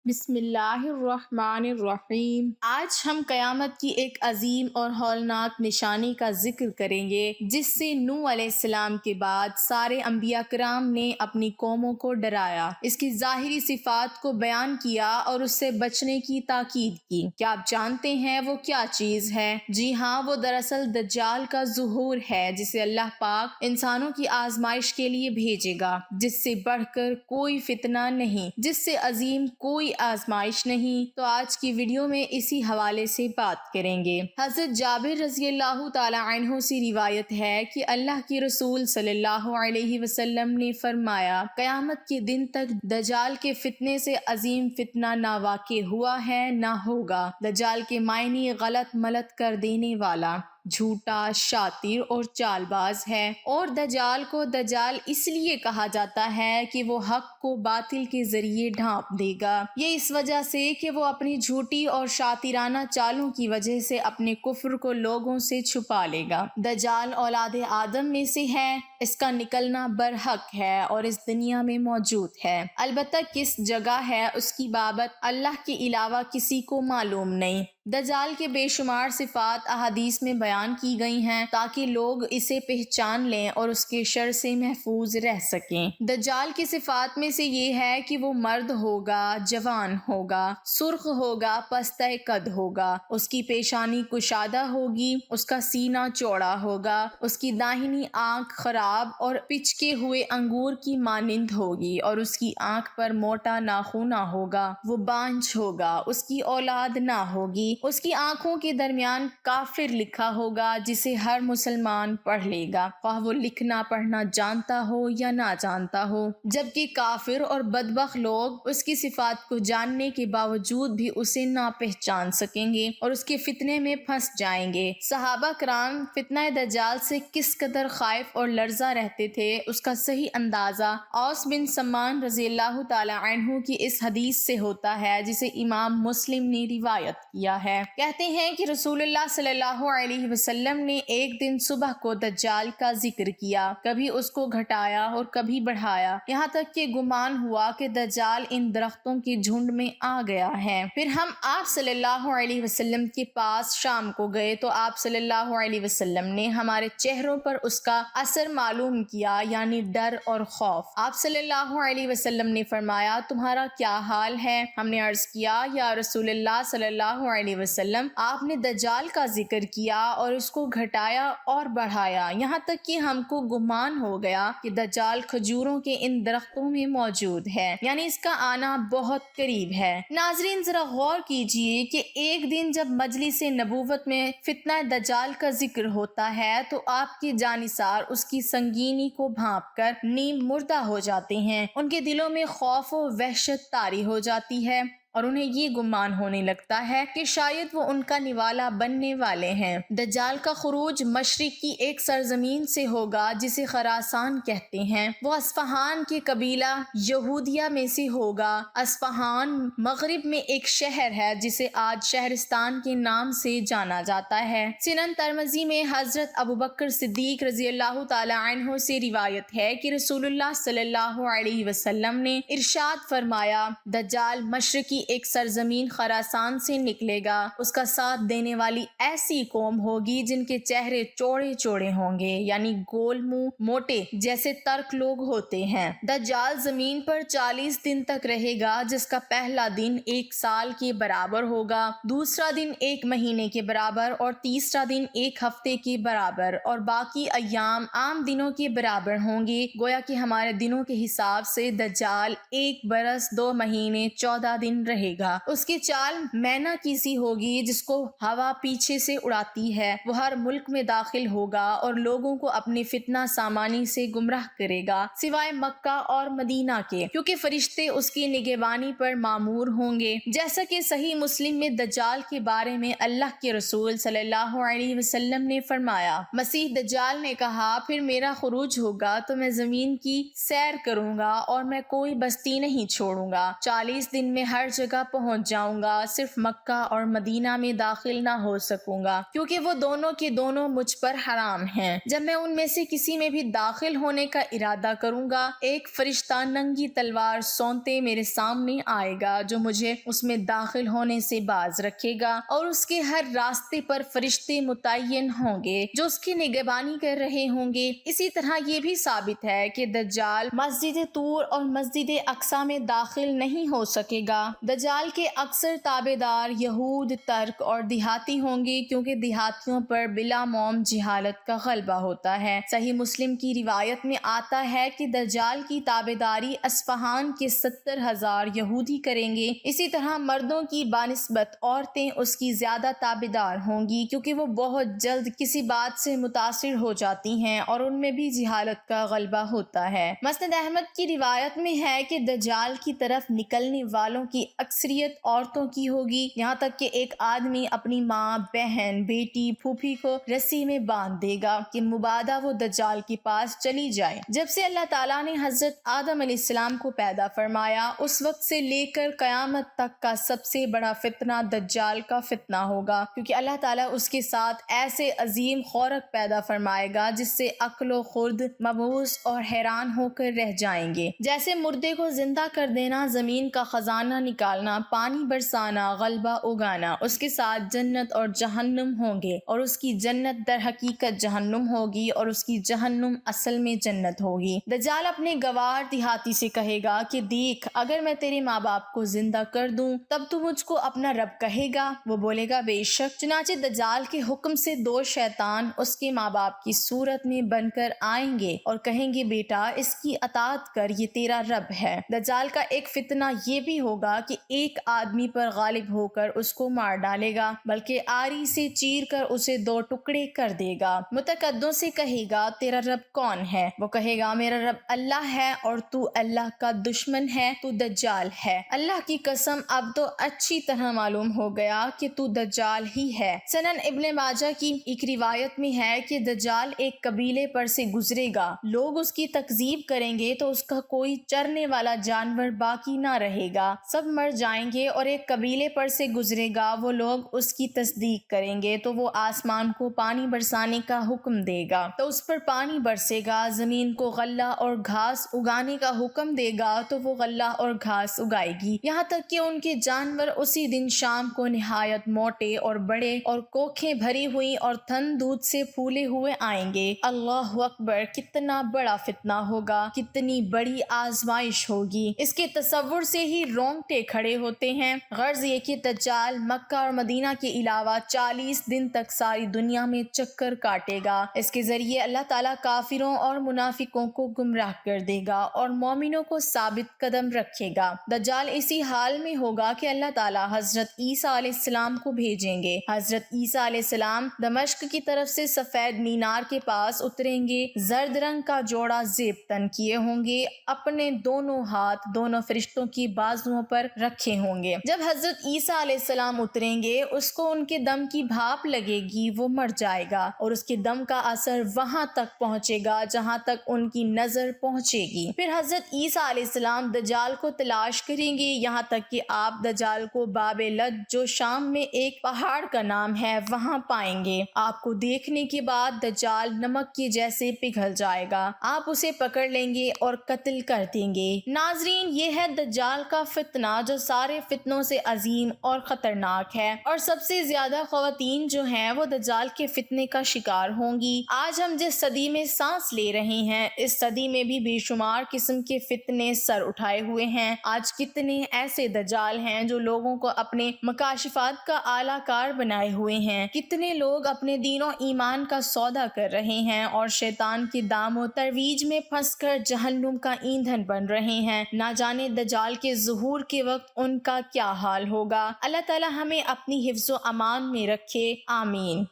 بسم اللہ الرحمن الرحیم۔ آج ہم قیامت کی ایک عظیم اور ہولناک نشانی کا ذکر کریں گے جس سے نوح علیہ السلام کے بعد سارے انبیاء کرام نے اپنی قوموں کو ڈرایا، اس کی ظاہری صفات کو بیان کیا اور اس سے بچنے کی تاکید کی۔ کیا آپ جانتے ہیں وہ کیا چیز ہے؟ جی ہاں، وہ دراصل دجال کا ظہور ہے جسے اللہ پاک انسانوں کی آزمائش کے لیے بھیجے گا، جس سے بڑھ کر کوئی فتنہ نہیں، جس سے عظیم کوئی آزمائش نہیں۔ تو آج کی ویڈیو میں اسی حوالے سے بات کریں گے۔ حضرت جابر رضی اللہ تعالی عنہ سے روایت ہے کہ اللہ کے رسول صلی اللہ علیہ وسلم نے فرمایا، قیامت کے دن تک دجال کے فتنے سے عظیم فتنہ نہ واقع ہوا ہے نہ ہوگا۔ دجال کے معنی غلط ملت کر دینے والا، جھوٹا، شاطر اور چال باز ہے، اور دجال کو دجال اس لیے کہا جاتا ہے کہ وہ حق کو باطل کے ذریعے ڈھانپ دے گا۔ یہ اس وجہ سے کہ وہ اپنی جھوٹی اور شاطرانہ چالوں کی وجہ سے اپنے کفر کو لوگوں سے چھپا لے گا۔ دجال اولاد آدم میں سے ہے، اس کا نکلنا برحق ہے اور اس دنیا میں موجود ہے، البتہ کس جگہ ہے اس کی بابت اللہ کے علاوہ کسی کو معلوم نہیں۔ دجال کے بے شمار صفات احادیث میں بیان کی گئی ہیں تاکہ لوگ اسے پہچان لیں اور اس کے شر سے محفوظ رہ سکیں۔ دجال کی صفات میں سے یہ ہے کہ وہ مرد ہوگا، جوان ہوگا، سرخ ہوگا، پستہ قد ہوگا، اس کی پیشانی کشادہ ہوگی، اس کا سینہ چوڑا ہوگا، اس کی داہنی آنکھ خراب اور پچکے ہوئے انگور کی مانند ہوگی اور اس کی آنکھ پر موٹا ناخن ہوگا، وہ بانجھ ہوگا، اس کی اولاد نہ ہوگی، اس کی آنکھوں کے درمیان کافر لکھا ہوگا جسے ہر مسلمان پڑھ لے گا، خواہ وہ لکھنا پڑھنا جانتا ہو یا نہ جانتا ہو، جبکہ کافر اور بدبخت لوگ اس کی صفات کو جاننے کے باوجود بھی اسے نہ پہچان سکیں گے اور اس کے فتنے میں پھنس جائیں گے۔ صحابہ کرام فتنہ دجال سے کس قدر خائف اور لرزہ رہتے تھے، اس کا صحیح اندازہ اوس بن سمان رضی اللہ تعالی عنہ کی اس حدیث سے ہوتا ہے جسے امام مسلم نے روایت کیا ہے۔ کہتے ہیں کہ رسول اللہ صلی اللہ علیہ وسلم نے ایک دن صبح کو دجال کا ذکر کیا، کبھی اس کو گھٹایا اور کبھی بڑھایا، یہاں تک کہ گمان ہوا کہ دجال ان درختوں کے جھنڈ میں آ گیا ہے۔ پھر ہم آپ صلی اللہ علیہ وسلم کے پاس شام کو گئے تو آپ صلی اللہ علیہ وسلم نے ہمارے چہروں پر اس کا اثر معلوم کیا، یعنی ڈر اور خوف۔ آپ صلی اللہ علیہ وسلم نے فرمایا، تمہارا کیا حال ہے؟ ہم نے عرض کیا، یا رسول اللہ صلی اللہ علیہ وسلم، آپ نے دجال کا ذکر کیا اور اس کو گھٹایا اور بڑھایا، یہاں تک کہ ہم کو گمان ہو گیا کہ دجال کھجوروں کے ان درختوں میں موجود ہے، یعنی اس کا آنا بہت قریب ہے۔ ناظرین ذرا غور کیجئے کہ ایک دن جب مجلس نبوت میں فتنہ دجال کا ذکر ہوتا ہے تو آپ کے جانثار اس کی سنگینی کو بھانپ کر نیم مردہ ہو جاتے ہیں، ان کے دلوں میں خوف و وحشت طاری ہو جاتی ہے اور انہیں یہ گمان ہونے لگتا ہے کہ شاید وہ ان کا نوالا بننے والے ہیں۔ دجال کا خروج مشرق کی ایک سرزمین سے ہوگا جسے خراسان کہتے ہیں، وہ اصفہان کے قبیلہ یہودیہ میں سے ہوگا۔ اصفہان مغرب میں ایک شہر ہے جسے آج شہرستان کے نام سے جانا جاتا ہے۔ سنن ترمذی میں حضرت ابوبکر صدیق رضی اللہ تعالی عنہ سے روایت ہے کہ رسول اللہ صلی اللہ علیہ وسلم نے ارشاد فرمایا، دجال مشرقی ایک سرزمین خراسان سے نکلے گا، اس کا ساتھ دینے والی ایسی قوم ہوگی جن کے چہرے چوڑے چوڑے ہوں گے، یعنی گول منہ، موٹے جیسے ترک لوگ ہوتے ہیں۔ دجال زمین پر 40 دن تک رہے گا، جس کا پہلا دن 1 سال کے برابر ہوگا، دوسرا دن 1 مہینے کے برابر اور تیسرا دن 1 ہفتے کے برابر، اور باقی ایام عام دنوں کے برابر ہوں گے، گویا کہ ہمارے دنوں کے حساب سے دجال 1 برس 2 مہینے 14 دن رہے گا۔ اس کی چال مینا کی سی ہوگی جس کو ہوا پیچھے سے اڑاتی ہے، وہ ہر ملک میں داخل ہوگا اور لوگوں کو اپنی فتنہ سامانی سے گمراہ کرے گا سوائے مکہ اور مدینہ کے، کیونکہ فرشتے اس کی نگہبانی پر مامور ہوں گے۔ جیسا کہ صحیح مسلم میں دجال کے بارے میں اللہ کے رسول صلی اللہ علیہ وسلم نے فرمایا، مسیح دجال نے کہا، پھر میرا خروج ہوگا تو میں زمین کی سیر کروں گا اور میں کوئی بستی نہیں چھوڑوں گا، 40 دن میں ہر جگہ پہنچ جاؤں گا، صرف مکہ اور مدینہ میں داخل نہ ہو سکوں گا کیونکہ وہ دونوں کے دونوں مجھ پر حرام ہیں۔ جب میں ان میں سے کسی میں بھی داخل ہونے کا ارادہ کروں گا، ایک فرشتہ ننگی تلوار سونتے میرے سامنے آئے گا جو مجھے اس میں داخل ہونے سے باز رکھے گا، اور اس کے ہر راستے پر فرشتے متعین ہوں گے جو اس کی نگہبانی کر رہے ہوں گے۔ اسی طرح یہ بھی ثابت ہے کہ دجال مسجد طور اور مسجد اقصی میں داخل نہیں ہو سکے گا۔ دجال کے اکثر تابع دار یہود، ترک اور دیہاتی ہوں گے کیونکہ دیہاتیوں پر بلا موم جہالت کا غلبہ ہوتا ہے۔ صحیح مسلم کی روایت میں آتا ہے کہ دجال کی تابع داری اصفہان کے 70,000 یہودی کریں گے۔ اسی طرح مردوں کی بنسبت عورتیں اس کی زیادہ تابع دار ہوں گی کیونکہ وہ بہت جلد کسی بات سے متاثر ہو جاتی ہیں اور ان میں بھی جہالت کا غلبہ ہوتا ہے۔ مسند احمد کی روایت میں ہے کہ دجال کی طرف نکلنے والوں کی اکثریت عورتوں کی ہوگی، یہاں تک کہ ایک آدمی اپنی ماں، بہن، بیٹی، پھوپھی کو رسی میں باندھ دے گا کہ مبادا وہ دجال کے پاس چلی جائے۔ جب سے اللہ تعالیٰ نے حضرت آدم علیہ السلام کو پیدا فرمایا، اس وقت سے لے کر قیامت تک کا سب سے بڑا فتنہ دجال کا فتنہ ہوگا، کیونکہ اللہ تعالیٰ اس کے ساتھ ایسے عظیم خورک پیدا فرمائے گا جس سے عقل و خرد مبہوت اور حیران ہو کر رہ جائیں گے۔ جیسے مردے کو زندہ کر دینا، زمین کا خزانہ نکالنا، پانی برسانا، غلبہ اگانا، اس کے ساتھ جنت اور جہنم ہوں گے، اور اس کی جنت در حقیقت جہنم ہوگی اور اس کی جہنم اصل میں جنت ہوگی۔ دجال اپنے گوار دیہاتی سے کہے گا کہ دیکھ، اگر میں تیرے ماں باپ کو زندہ کر دوں تب تو مجھ کو اپنا رب کہے گا؟ وہ بولے گا بے شک۔ چنانچہ دجال کے حکم سے 2 شیطان اس کے ماں باپ کی صورت میں بن کر آئیں گے اور کہیں گے بیٹا اس کی اطاعت کر، یہ تیرا رب ہے۔ دجال کا ایک فتنہ یہ بھی ہوگا کہ ایک آدمی پر غالب ہو کر اس کو مار ڈالے گا، بلکہ آری سے چیر کر اسے 2 ٹکڑے کر دے گا۔ متقدوں سے کہے گا تیرا رب کون ہے؟ وہ کہے گا میرا رب اللہ ہے، اور تو اللہ کا دشمن ہے، تو دجال ہے۔ اللہ کی قسم اب تو اچھی طرح معلوم ہو گیا کہ تو دجال ہی ہے۔ سنن ابن ماجہ کی ایک روایت میں ہے کہ دجال ایک قبیلے پر سے گزرے گا، لوگ اس کی تکذیب کریں گے تو اس کا کوئی چرنے والا جانور باقی نہ رہے گا، سب مر جائیں گے، اور ایک قبیلے پر سے گزرے گا، وہ لوگ اس کی تصدیق کریں گے تو وہ آسمان کو پانی برسانے کا حکم دے گا تو اس پر پانی برسے گا، زمین کو غلہ اور گھاس اگانے کا حکم دے گا تو وہ غلہ اور گھاس اگائے گی، یہاں تک کہ ان کے جانور اسی دن شام کو نہایت موٹے اور بڑے اور کوکھیں بھری ہوئی اور تھن دودھ سے پھولے ہوئے آئیں گے۔ اللہ اکبر! کتنا بڑا فتنہ ہوگا، کتنی بڑی آزمائش ہوگی، اس کے تصور سے ہی رونگٹے کھڑے ہوتے ہیں۔ غرض یہ کہ دجال مکہ اور مدینہ کے علاوہ 40 دن تک ساری دنیا میں چکر کاٹے گا۔ اس کے ذریعے اللہ تعالیٰ کافروں اور منافقوں کو گمراہ کر دے گا اور مومنوں کو ثابت قدم رکھے گا۔ دجال اسی حال میں ہوگا کہ اللہ تعالیٰ حضرت عیسیٰ علیہ السلام کو بھیجیں گے۔ حضرت عیسیٰ علیہ السلام دمشق کی طرف سے سفید مینار کے پاس اتریں گے، زرد رنگ کا جوڑا زیب تن کیے ہوں گے، اپنے دونوں ہاتھ دونوں فرشتوں کی بازوؤں پر رکھے ہوں گے۔ جب حضرت عیسیٰ علیہ السلام اتریں گے، اس کو ان کے دم کی بھاپ لگے گی، وہ مر جائے گا اور اس کے دم کا اثر وہاں تک پہنچے گا جہاں تک ان کی نظر پہنچے گی۔ پھر حضرت عیسیٰ علیہ السلام دجال کو تلاش کریں گے یہاں تک کہ آپ دجال کو باب لد، جو شام میں ایک پہاڑ کا نام ہے، وہاں پائیں گے۔ آپ کو دیکھنے کے بعد دجال نمک کے جیسے پگھل جائے گا، آپ اسے پکڑ لیں گے اور قتل کر دیں گے۔ ناظرین، یہ ہے دجال کا فتنہ جو سارے فتنوں سے عظیم اور خطرناک ہے، اور سب سے زیادہ خواتین جو ہیں وہ دجال کے فتنے کا شکار ہوں گی۔ آج ہم جس صدی میں سانس لے رہے ہیں، اس صدی میں بھی بے شمار قسم کے فتنے سر اٹھائے ہوئے ہیں۔ آج کتنے ایسے دجال ہیں جو لوگوں کو اپنے مکاشفات کا اعلی کار بنائے ہوئے ہیں، کتنے لوگ اپنے دین و ایمان کا سودا کر رہے ہیں اور شیطان کے دام و ترویج میں پھنس کر جہنم کا ایندھن بن رہے ہیں۔ نہ جانے دجال کے ظہور کے وقت ان کا کیا حال ہوگا۔ اللہ تعالی ہمیں اپنی حفظ و امان میں رکھے، آمین۔